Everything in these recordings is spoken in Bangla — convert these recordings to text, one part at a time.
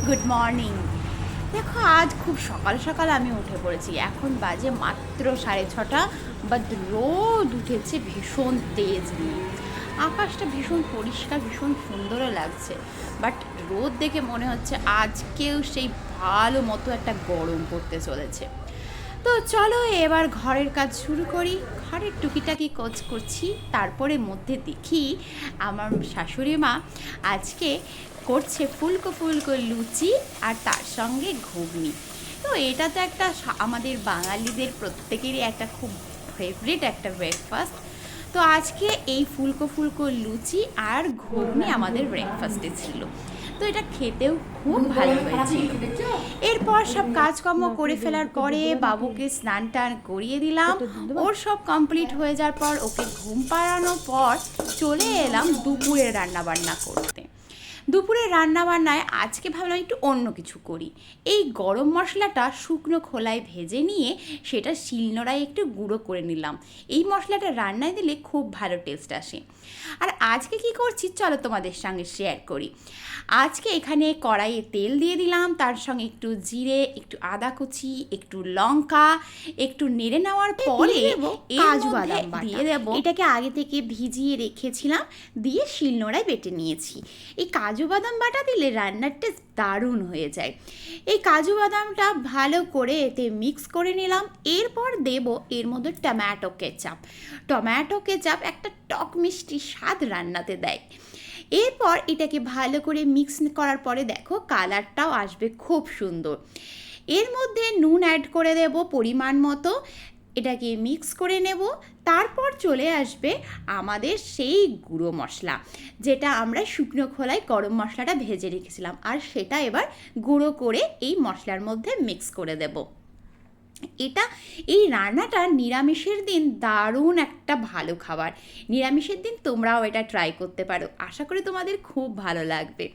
Good morning. দেখো আজ খুব সকাল সকাল আমি উঠে পড়েছি। এখন বাজে মাত্র 6:30, বাট রোদ উঠেছে ভীষণ তেজ নিয়ে। আকাশটা ভীষণ পরিষ্কার, ভীষণ সুন্দরও লাগছে, বাট রোদ দেখে মনে হচ্ছে আজকেও সেই ভালো মতো একটা গরম পড়তে চলেছে। তো চলো এবার ঘরের কাজ শুরু করি। ঘরের টুকিটাকি কাজ করছি, তারপরে মধ্যে দেখি আমার শাশুড়ি মা আজকে করছে ফুলকো ফুলকো লুচি আর তার সঙ্গে ঘুগনি। তো এটা তো একটা আমাদের বাঙালিদের প্রত্যেকেরই একটা খুব ফেভারিট একটা ব্রেকফাস্ট। তো আজকে এই ফুলকো ফুলকো লুচি আর ঘুগনি আমাদের ব্রেকফাস্টে ছিল। তো এটা খেতেও খুব ভালো হয়েছিল। এরপর সব কাজকর্ম করে ফেলার পরে বাবুকে স্নান টান করিয়ে দিলাম। ওর সব কমপ্লিট হয়ে যাওয়ার পর ওকে ঘুম পাড়ানোর পর চলে এলাম দুপুরে রান্নাবান্না করতে। দুপুরে রান্নাবান্নায় আজকে ভাবলাম একটু অন্য কিছু করি। এই গরম মশলাটা শুকনো খোলায় ভেজে নিয়ে সেটা শিলনোড়ায় একটু গুঁড়ো করে নিলাম। এই মশলাটা রান্নায় দিলে খুব ভালো টেস্ট আসে। আর আজকে কি করছি চলো তোমাদের সঙ্গে শেয়ার করি। আজকে এখানে কড়াইয়ে তেল দিয়ে দিলাম, তার সঙ্গে একটু জিরে, একটু আদা কুচি, একটু লঙ্কা, একটু নেড়ে নেওয়ার পরে কাজু বাদাম দিয়ে দেবো। এটাকে আগে থেকে ভিজিয়ে রেখেছিলাম, দিয়ে শিলনোড়ায় বেটে নিয়েছি। এই কাজু বাদাম বাটা দিলে রান্নার টেস্ট দারুণ হয়ে যায়। এই কাজু বাদামটা ভালো করে এতে মিক্স করে নিলাম। এরপর দেব এর মধ্যে টমেটো কেচাপ। টমেটো কেচাপ একটা টক মিষ্টি স্বাদ রান্নাতে দেয়। এরপর এটাকে ভালো করে মিক্স করার পরে দেখো কালারটাও আসবে খুব সুন্দর। এর মধ্যে নুন অ্যাড করে দেব পরিমাণ মতো, এটাকে মিক্স করে নেব। তারপর চলে আসবে আমাদের সেই গুঁড়ো মশলা, যেটা আমরা শুকনো খোলায় গরম মশলাটা ভেজে রেখেছিলাম, আর সেটা এবার গুঁড়ো করে এই মশলার মধ্যে মিক্স করে দেব। এই রান্নাটা নিরামিষের দিন দারুণ একটা ভালো খাবার। নিরামিষের দিন তোমরাও এটা ট্রাই করতে পারো, আশা করি তোমাদের খুব ভালো লাগবে।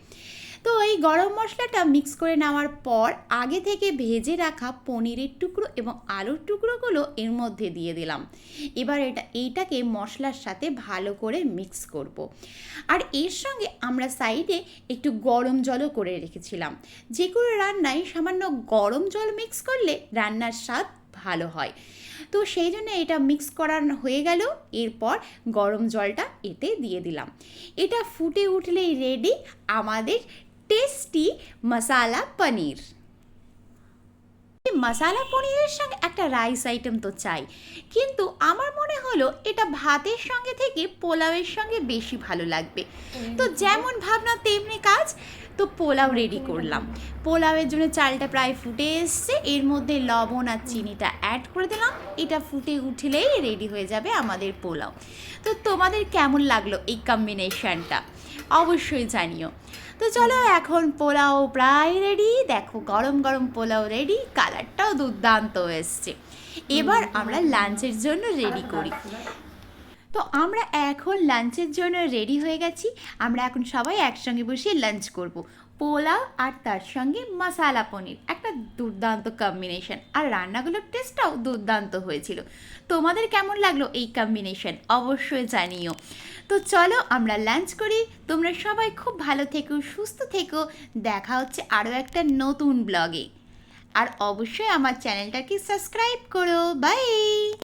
তো এই গরম মশলাটা মিক্স করে নেওয়ার পর আগে থেকে ভেজে রাখা পনিরের টুকরো এবং আলুর টুকরোগুলো এর মধ্যে দিয়ে দিলাম। এবার এইটাকে মশলার সাথে ভালো করে মিক্স করব। আর এর সঙ্গে আমরা সাইডে একটু গরম জলও করে রেখেছিলাম। যে কোনো রান্নায় সামান্য গরম জল মিক্স করলে রান্নার স্বাদ ভালো হয়। তো সেই জন্য এটা মিক্স করানো হয়ে গেল। এরপর গরম জলটা এতে দিয়ে দিলাম। এটা ফুটে উঠলেই রেডি আমাদের টেস্টি মশালা পনির। মশালা পনিরের সঙ্গে একটা রাইস আইটেম তো চাই, কিন্তু আমার মনে হলো এটা ভাতের সঙ্গে থেকে পোলাওয়ের সঙ্গে বেশি ভালো লাগবে। তো যেমন ভাবনা তেমনি কাজ। তো পোলাও রেডি করলাম। পোলাওয়ের জন্য চালটা প্রায় ফুটে এসছে, এর মধ্যে লবণ আর চিনিটা অ্যাড করে দিলাম। এটা ফুটে উঠলেই রেডি হয়ে যাবে আমাদের পোলাও। তো তোমাদের কেমন লাগলো এই কম্বিনেশনটা অবশ্যই জানিও। তো চলো এখন পোলাও প্রায় রেডি, দেখো গরম গরম পোলাও রেডি, কালারটাও দুর্দান্ত এসছে। এবার আমরা লাঞ্চের জন্য রেডি করি। তো আমরা এখন লাঞ্চের জন্য রেডি হয়ে গেছি। আমরা এখন সবাই একসঙ্গে বসে লাঞ্চ করব। পোলাও আর তার সঙ্গে মশালা পনির, একটা দুর্দান্ত কম্বিনেশন, আর রান্নাগুলোর টেস্টটাও দুর্দান্ত হয়েছিল। তোমাদের কেমন লাগলো এই কম্বিনেশন অবশ্যই জানিও। তো চলো আমরা লাঞ্চ করি। তোমরা সবাই খুব ভালো থেকো, সুস্থ থেকো। দেখা হচ্ছে আরও একটা নতুন ব্লগে। আর অবশ্যই আমার চ্যানেলটাকে সাবস্ক্রাইব করো। বাই।